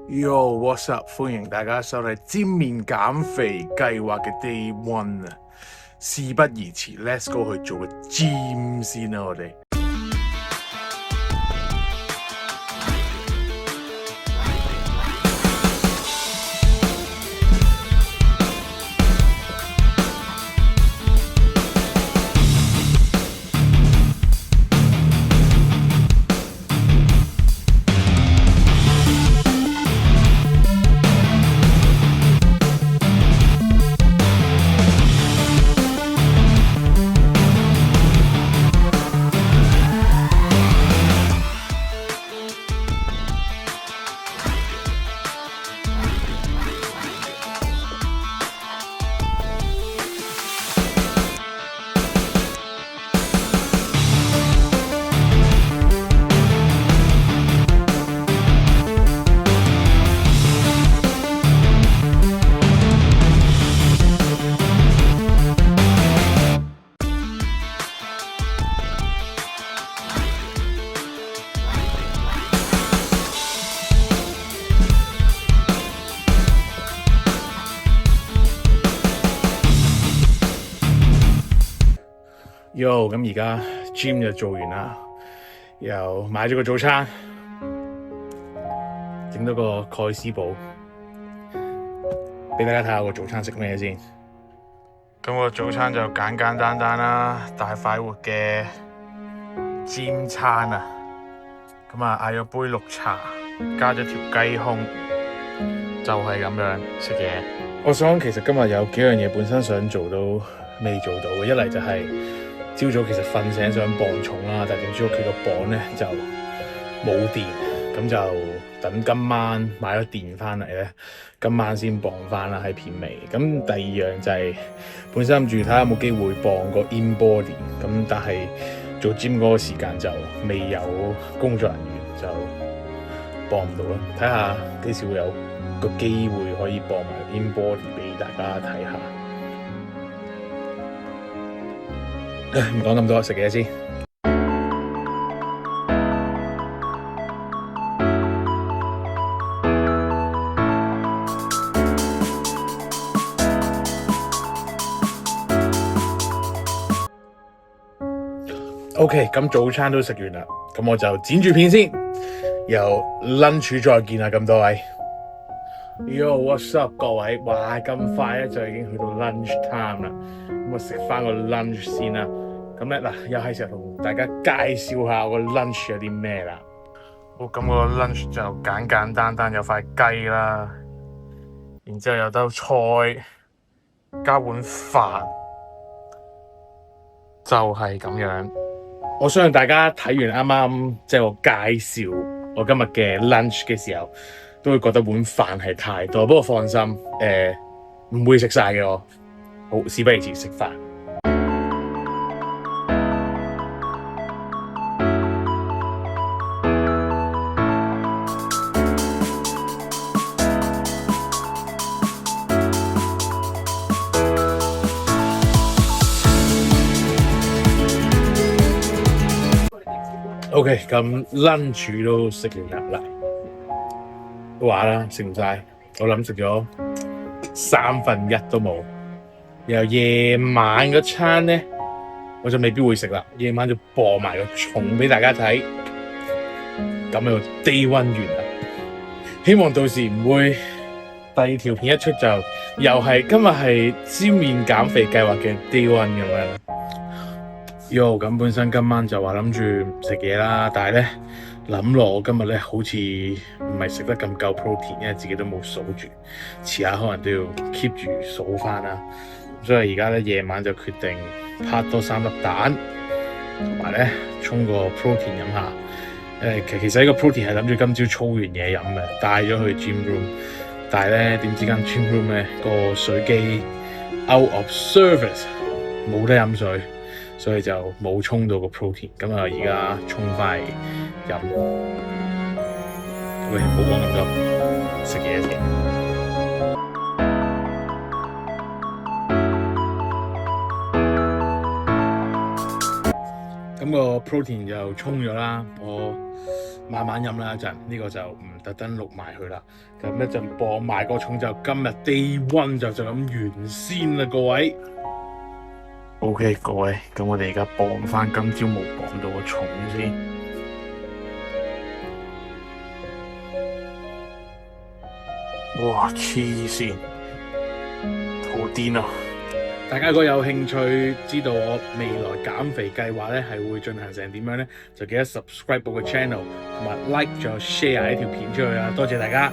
Yo，what's up？歡迎大家收睇尖面減肥計劃嘅 Day One 啊！事不宜遲，Let's go 去做個 gym 先啦，我哋。Yo，咁而家 gym 就做完啦，又買咗個早餐，整到個蓋斯堡，俾大家睇下個早餐食咩先。咁個早餐就簡簡單單啦，大快活嘅 gym 餐啊。咁啊嗌咗杯綠茶，加咗條雞胸，就係咁樣食嘢。我想其實今日有幾樣嘢本身想做都未做到嘅，一嚟就係朝早其實瞓醒想磅重啦，但係點知屋企個磅咧就冇電，咁就等今晚買咗電翻嚟咧，今晚先磅翻啦喺片尾。咁第二樣就係本身諗住睇下有冇機會磅個 in body， 咁但係做 gym 嗰個時間就未有工作人員，就磅唔到啦。睇下幾時會有個機會可以磅埋 in body 俾大家睇下。唔講咁多，食嘢先。OK， 咁早餐都食完啦，咁我就剪住片先，由 lunch 再見啦，咁多位。Yo，what's up， 各位？哇，咁快咧就已經去到 lunch time 啦，咁我食翻個 lunch 先啦。咁咧嗱，又係時候同大家介紹下我個 lunch 有啲咩啦。好，咁個 lunch 就簡簡單單，有塊雞啦，然之後有兜菜，加碗飯，就係咁樣。我相信大家睇完啱啱即係我介紹我今日嘅 lunch 嘅時候，都會覺得碗飯係太多。不過放心，唔會食晒嘅我。好，事不宜遲，食飯。OK， 咁 lunch 都食完啦，都話啦，食唔晒，我諗食咗1/3都冇。然後夜晚嗰餐咧，我就未必會食啦。夜晚就播埋個重俾大家睇，咁就 day one 完啦。希望到時唔會第二條片一出就又係今日係尖面減肥計劃嘅 day one 咁樣。Yo， 咁本身今晚就話諗住食嘢啦，但係咧諗落我今日咧好似唔係食得咁夠 protein， 因為自己都冇數住，遲下可能都要 keep 住數翻啦。所以而家咧夜晚就決定拍多3粒蛋，同埋咧沖個 protein 飲下。其實呢個 protein 係諗住今朝操完嘢飲嘅，帶咗去 gym room， 但係咧點知間 gym room 咧個水機 out of service， 冇得飲水。所以就冇沖到個 protein， 咁啊而家沖翻嚟飲。喂，唔好講咁多，食嘢先。咁個 protein 就沖咗啦，我慢慢飲啦一陣，呢個就唔特登錄埋佢啦。咁一陣磅埋個重就今日 Day One 就咁完先啦，各位。OK， 各位，咁我哋而家磅翻今朝冇磅到個重先。哇！黐線，好癲啊！大家如果有興趣知道我未來減肥計劃咧係會進行成點樣咧，就記得 subscribe 我個 channel 同埋 like 仲有 share 呢條片出去啊！多謝大家。